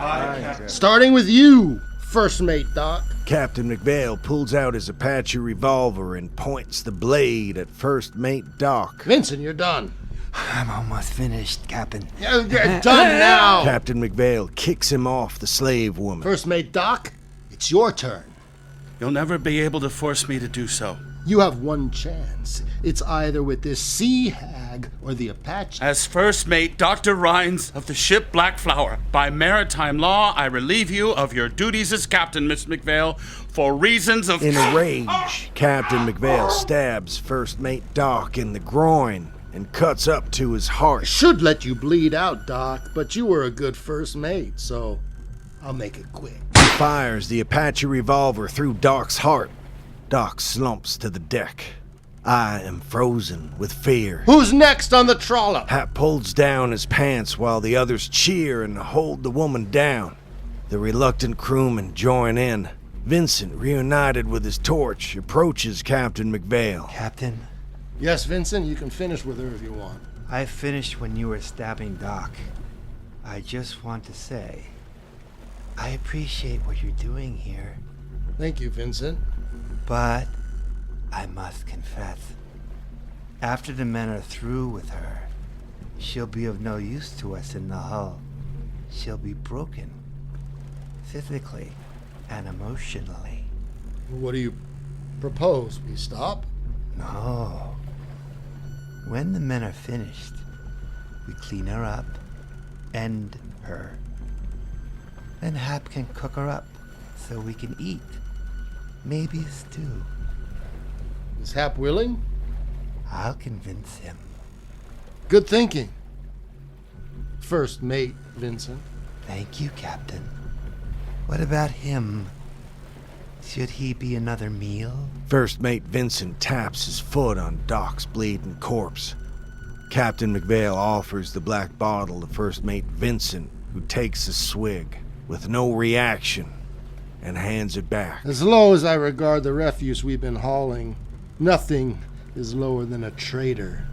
Starting with you, First Mate Doc. Captain McVale pulls out his Apache revolver and points the blade at First Mate Doc. Vincent, you're done. I'm almost finished, Captain. You're done now! Captain McVale kicks him off the slave woman. First Mate Doc, it's your turn. You'll never be able to force me to do so. You have one chance. It's either with this sea hag or the Apache. As First Mate Dr. Rhines of the ship Blackflower, by maritime law, I relieve you of your duties as captain, Miss McVale, for reasons of... In a rage, Captain McVale stabs First Mate Doc in the groin and cuts up to his heart. Should let you bleed out, Doc, but you were a good first mate, so I'll make it quick. He fires the Apache revolver through Doc's heart. Doc slumps to the deck. I am frozen with fear. Who's next on the trollop? Hap pulls down his pants while the others cheer and hold the woman down. The reluctant crewmen join in. Vincent, reunited with his torch, approaches Captain McVale. Captain, Yes, Vincent, you can finish with her if you want. I finished when you were stabbing Doc. I just want to say, I appreciate what you're doing here, Thank you, Vincent. but I must confess, after the men are through with her, she'll be of no use to us in the hull. She'll be broken, physically and emotionally. What do you propose? We stop? No. When the men are finished, we clean her up, end her. Then Hap can cook her up so we can eat. Maybe a stew. Is Hap willing? I'll convince him. Good thinking. First mate, Vincent. Thank you, Captain. What about him? Should he be another meal? First Mate Vincent taps his foot on Doc's bleeding corpse. Captain McVale offers the black bottle to First Mate Vincent, who takes a swig with no reaction and hands it back. As low as I regard the refuse we've been hauling, nothing is lower than a traitor.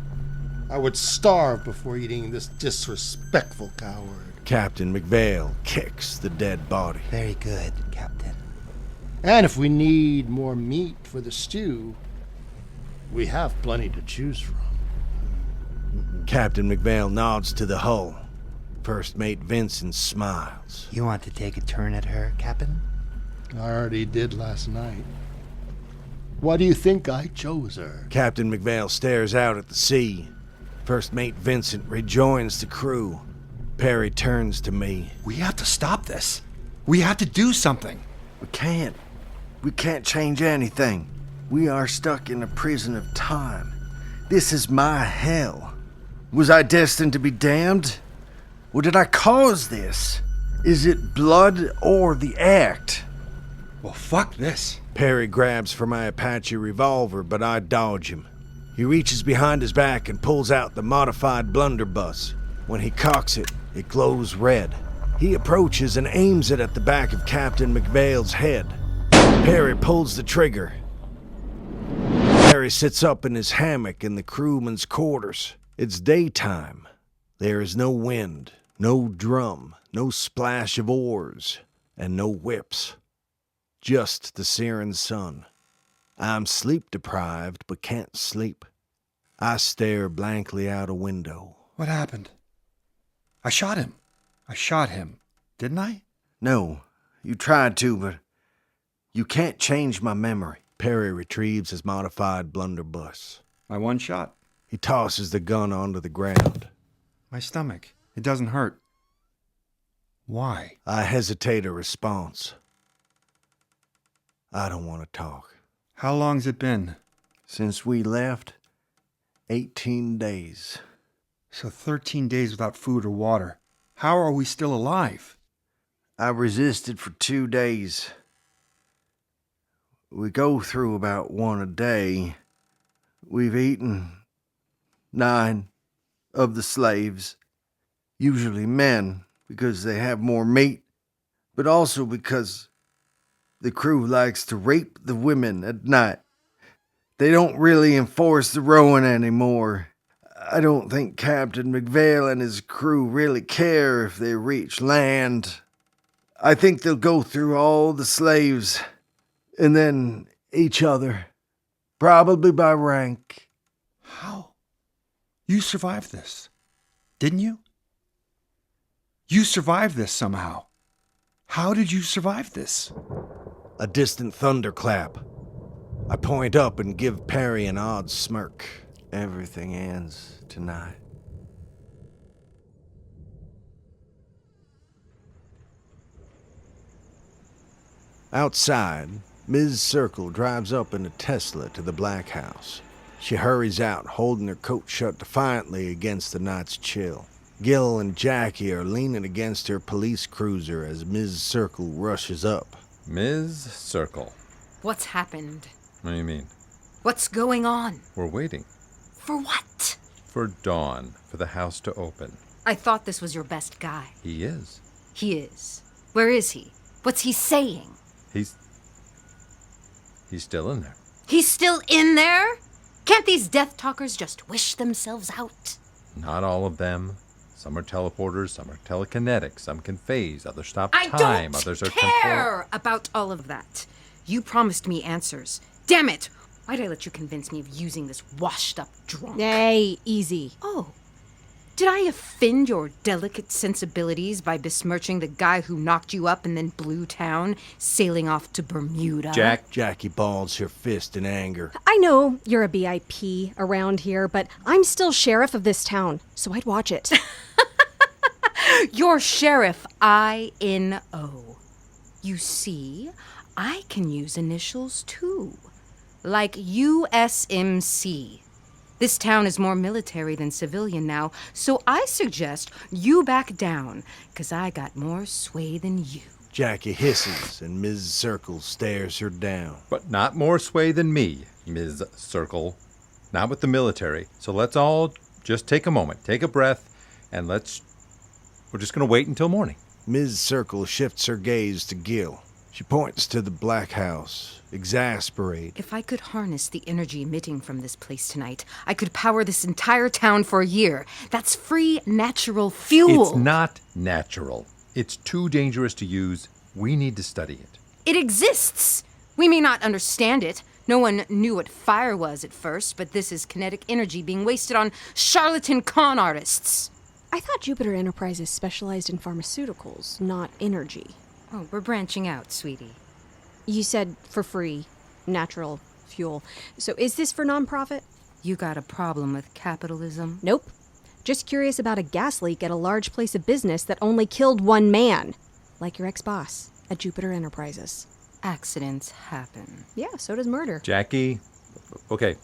I would starve before eating this disrespectful coward. Captain McVale kicks the dead body. Very good, Captain. And if we need more meat for the stew, we have plenty to choose from. Captain McVale nods to the hull. First Mate Vincent smiles. You want to take a turn at her, Captain? I already did last night. Why do you think I chose her? Captain McVale stares out at the sea. First Mate Vincent rejoins the crew. Perry turns to me. We have to stop this. We have to do something. We can't. We can't change anything. We are stuck in a prison of time. This is my hell. Was I destined to be damned? Or did I cause this? Is it blood or the act? Well, fuck this. Perry grabs for my Apache revolver, but I dodge him. He reaches behind his back and pulls out the modified blunderbuss. When he cocks it, it glows red. He approaches and aims it at the back of Captain McVale's head. Perry pulls the trigger. Perry sits up in his hammock in the crewman's quarters. It's daytime. There is no wind, no drum, no splash of oars, and no whips. Just the searing sun. I'm sleep-deprived, but can't sleep. I stare blankly out a window. What happened? I shot him, didn't I? No, you tried to, but you can't change my memory. Perry retrieves his modified blunderbuss. My one shot. He tosses the gun onto the ground. My stomach. It doesn't hurt. Why? I hesitate a response. I don't want to talk. How long's it been? Since we left, 18 days. So 13 days without food or water. How are we still alive? I resisted for 2 days. We go through about 1 a day. We've eaten 9 of the slaves, usually men, because they have more meat, but also because the crew likes to rape the women at night. They don't really enforce the rowing anymore. I don't think Captain McVale and his crew really care if they reach land. I think they'll go through all the slaves and then each other, probably by rank. How? You survived this, didn't you? You survived this somehow. How did you survive this? A distant thunderclap. I point up and give Perry an odd smirk. Everything ends tonight. Outside, Ms. Circle drives up in a Tesla to the Black House. She hurries out, holding her coat shut defiantly against the night's chill. Gil and Jackie are leaning against her police cruiser as Ms. Circle rushes up. Ms. Circle. What's happened? What do you mean? What's going on? We're waiting. For what? For dawn, for the house to open. I thought this was your best guy. He is. He is. Where is he? What's he saying? He's still in there. He's still in there? Can't these death talkers just wish themselves out? Not all of them. Some are teleporters, some are telekinetic, some can phase, others stop I time, don't others are care about all of that. You promised me answers. Damn it! Why'd I let you convince me of using this washed-up drunk? Hey, easy. Oh. Did I offend your delicate sensibilities by besmirching the guy who knocked you up and then blew town, sailing off to Bermuda? Jackie balls her fist in anger. I know you're a BIP around here, but I'm still sheriff of this town, so I'd watch it. You're Sheriff I-N-O. You see, I can use initials too. Like USMC. This town is more military than civilian now, so I suggest you back down, 'cause I got more sway than you. Jackie hisses, and Ms. Circle stares her down. But not more sway than me, Ms. Circle. Not with the military. So let's all just take a moment, take a breath, and we're just going to wait until morning. Ms. Circle shifts her gaze to Gil. She points to the Black House, exasperated. If I could harness the energy emitting from this place tonight, I could power this entire town for a year. That's free, natural fuel. It's not natural. It's too dangerous to use. We need to study it. It exists. We may not understand it. No one knew what fire was at first, but this is kinetic energy being wasted on charlatan con artists. I thought Jupiter Enterprises specialized in pharmaceuticals, not energy. Oh, we're branching out, sweetie. You said for free, natural fuel. So is this for nonprofit? You got a problem with capitalism? Nope. Just curious about a gas leak at a large place of business that only killed one man. Like your ex-boss at Jupiter Enterprises. Accidents happen. Yeah, so does murder. Jackie, okay.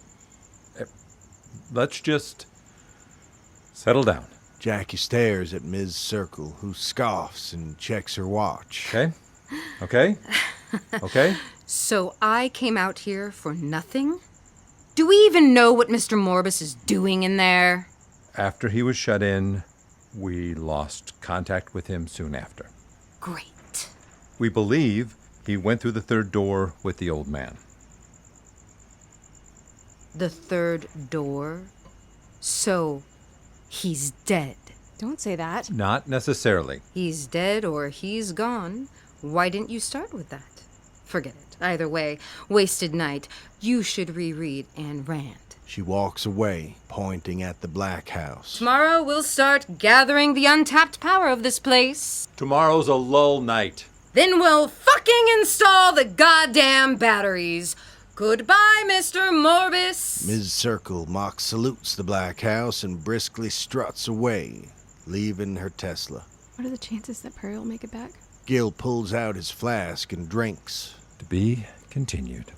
Let's just settle down. Jackie stares at Ms. Circle, who scoffs and checks her watch. Okay? Okay? Okay? So I came out here for nothing? Do we even know what Mr. Morbus is doing in there? After he was shut in, we lost contact with him soon after. Great. We believe he went through the third door with the old man. The third door? So, he's dead. Don't say that. Not necessarily. He's dead or he's gone. Why didn't you start with that? Forget it. Either way, wasted night. You should reread Ayn Rand. She walks away, pointing at the Black House. Tomorrow we'll start gathering the untapped power of this place. Tomorrow's a lull night. Then we'll fucking install the goddamn batteries. Goodbye, Mr. Morbus. Ms. Circle mock salutes the Black House and briskly struts away, leaving her Tesla. What are the chances that Perry will make it back? Gil pulls out his flask and drinks. To be continued.